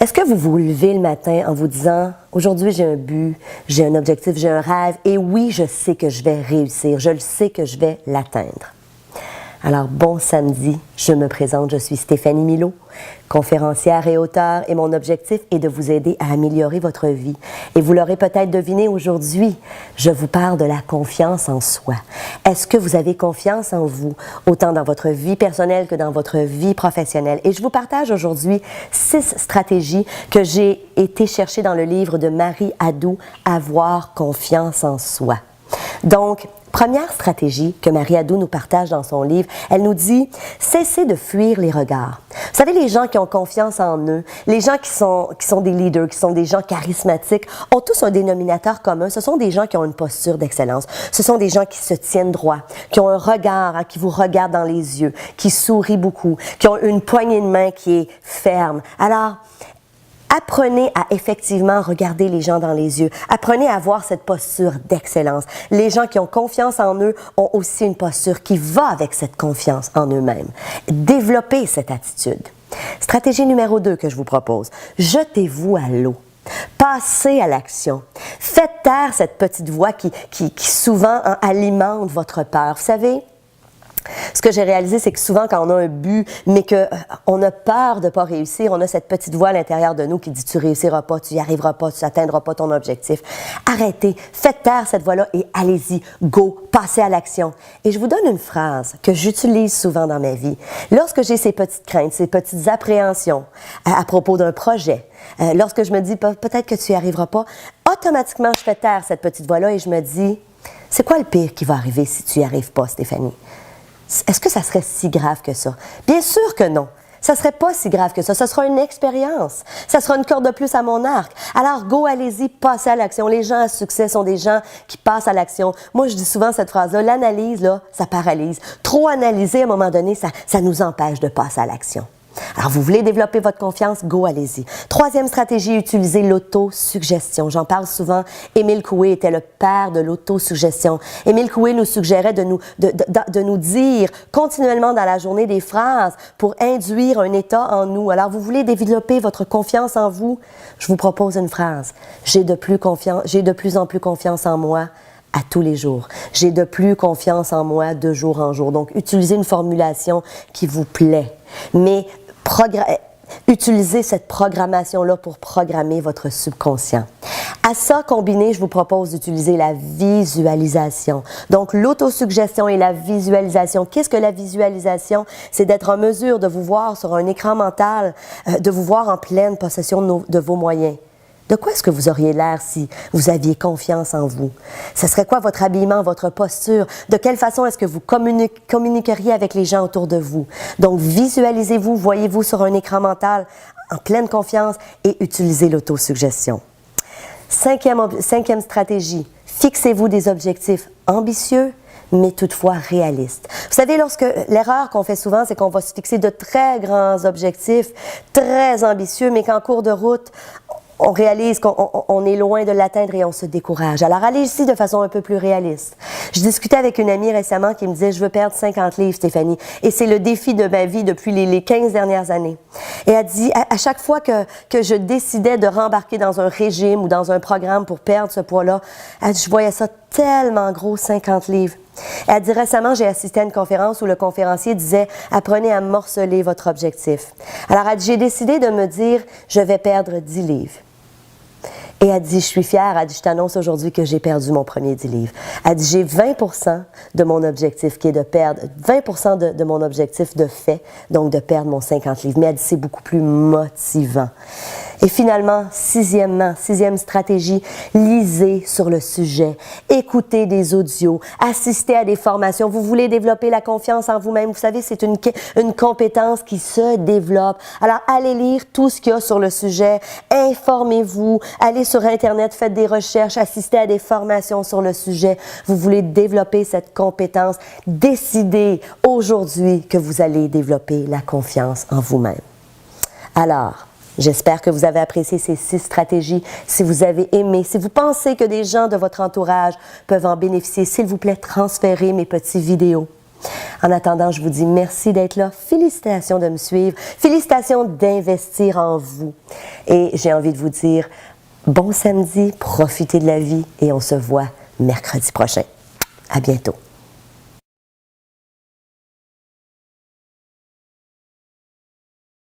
Est-ce que vous vous levez le matin en vous disant « Aujourd'hui, j'ai un but, j'ai un objectif, j'ai un rêve et oui, je sais que je vais réussir, je le sais que je vais l'atteindre. » Alors, bon samedi, je me présente, je suis Stéphanie Milot, conférencière et auteure, et mon objectif est de vous aider à améliorer votre vie. Et vous l'aurez peut-être deviné aujourd'hui, je vous parle de la confiance en soi. Est-ce que vous avez confiance en vous, autant dans votre vie personnelle que dans votre vie professionnelle? Et je vous partage aujourd'hui 6 stratégies que j'ai été chercher dans le livre de Marie Hadou, « Avoir confiance en soi ». Donc, première stratégie que Marie Hadou nous partage dans son livre, elle nous dit « Cessez de fuir les regards ». Vous savez, les gens qui ont confiance en eux, les gens qui sont des leaders, qui sont des gens charismatiques, ont tous un dénominateur commun. Ce sont des gens qui ont une posture d'excellence. Ce sont des gens qui se tiennent droit, qui ont un regard, qui vous regardent dans les yeux, qui sourient beaucoup, qui ont une poignée de main qui est ferme. Alors, apprenez à effectivement regarder les gens dans les yeux. Apprenez à avoir cette posture d'excellence. Les gens qui ont confiance en eux ont aussi une posture qui va avec cette confiance en eux-mêmes. Développez cette attitude. Stratégie numéro 2 que je vous propose. Jetez-vous à l'eau. Passez à l'action. Faites taire cette petite voix qui souvent alimente votre peur. Vous savez, ce que j'ai réalisé, c'est que souvent, quand on a un but, mais qu'on a peur de ne pas réussir, on a cette petite voix à l'intérieur de nous qui dit « tu réussiras pas, tu y arriveras pas, tu n'atteindras pas ton objectif ». Arrêtez, faites taire cette voix-là et allez-y, go, passez à l'action. Et je vous donne une phrase que j'utilise souvent dans ma vie. Lorsque j'ai ces petites craintes, ces petites appréhensions à propos d'un projet, lorsque je me dis « peut-être que tu n'y arriveras pas », automatiquement, je fais taire cette petite voix-là et je me dis « c'est quoi le pire qui va arriver si tu n'y arrives pas, Stéphanie ?» Est-ce que ça serait si grave que ça? Bien sûr que non. Ça serait pas si grave que ça. Ce sera une expérience. Ça sera une corde de plus à mon arc. Alors, go, allez-y, passez à l'action. Les gens à succès sont des gens qui passent à l'action. Moi, je dis souvent cette phrase-là, l'analyse, là, ça paralyse. Trop analyser, à un moment donné, ça nous empêche de passer à l'action. Alors, vous voulez développer votre confiance? Go, allez-y. Troisième stratégie, utilisez l'autosuggestion. J'en parle souvent. Émile Coué était le père de l'autosuggestion. Émile Coué nous suggérait de nous dire continuellement dans la journée des phrases pour induire un état en nous. Alors, vous voulez développer votre confiance en vous? Je vous propose une phrase. J'ai de plus en plus confiance en moi à tous les jours. J'ai de plus confiance en moi de jour en jour. Donc, utilisez une formulation qui vous plaît. Mais utilisez cette programmation-là pour programmer votre subconscient. À ça combiné, je vous propose d'utiliser la visualisation. Donc, l'autosuggestion et la visualisation. Qu'est-ce que la visualisation? C'est d'être en mesure de vous voir sur un écran mental, de vous voir en pleine possession de vos moyens. De quoi est-ce que vous auriez l'air si vous aviez confiance en vous? Ce serait quoi votre habillement, votre posture? De quelle façon est-ce que vous communiqueriez avec les gens autour de vous? Donc, visualisez-vous, voyez-vous sur un écran mental en pleine confiance et utilisez l'autosuggestion. Cinquième stratégie, fixez-vous des objectifs ambitieux, mais toutefois réalistes. Vous savez, l'erreur qu'on fait souvent, c'est qu'on va se fixer de très grands objectifs, très ambitieux, mais qu'en cours de route, on réalise qu'on est loin de l'atteindre et on se décourage. Alors, allez-y de façon un peu plus réaliste. Je discutais avec une amie récemment qui me disait « Je veux perdre 50 livres, Stéphanie. » Et c'est le défi de ma vie depuis les 15 dernières années. Et elle dit, à chaque fois que je décidais de rembarquer dans un régime ou dans un programme pour perdre ce poids-là, elle dit, je voyais ça tellement gros, 50 livres. Elle dit, récemment, j'ai assisté à une conférence où le conférencier disait « Apprenez à morceler votre objectif. » Alors, elle dit, j'ai décidé de me dire « Je vais perdre 10 livres. » Et elle dit, je suis fière, elle dit, je t'annonce aujourd'hui que j'ai perdu mon premier 10 livres. Elle dit, j'ai 20% de mon objectif qui est de perdre, 20% de mon objectif de fait, donc de perdre mon 50 livres. Mais elle dit, c'est beaucoup plus motivant. Et finalement, sixième stratégie, lisez sur le sujet, écoutez des audios, assistez à des formations. Vous voulez développer la confiance en vous-même. Vous savez, c'est une compétence qui se développe. Alors, allez lire tout ce qu'il y a sur le sujet, informez-vous, allez sur Internet, faites des recherches, assistez à des formations sur le sujet. Vous voulez développer cette compétence. Décidez aujourd'hui que vous allez développer la confiance en vous-même. Alors, j'espère que vous avez apprécié ces 6 stratégies. Si vous avez aimé, si vous pensez que des gens de votre entourage peuvent en bénéficier, s'il vous plaît, transférez mes petites vidéos. En attendant, je vous dis merci d'être là. Félicitations de me suivre. Félicitations d'investir en vous. Et j'ai envie de vous dire bon samedi, profitez de la vie et on se voit mercredi prochain. À bientôt.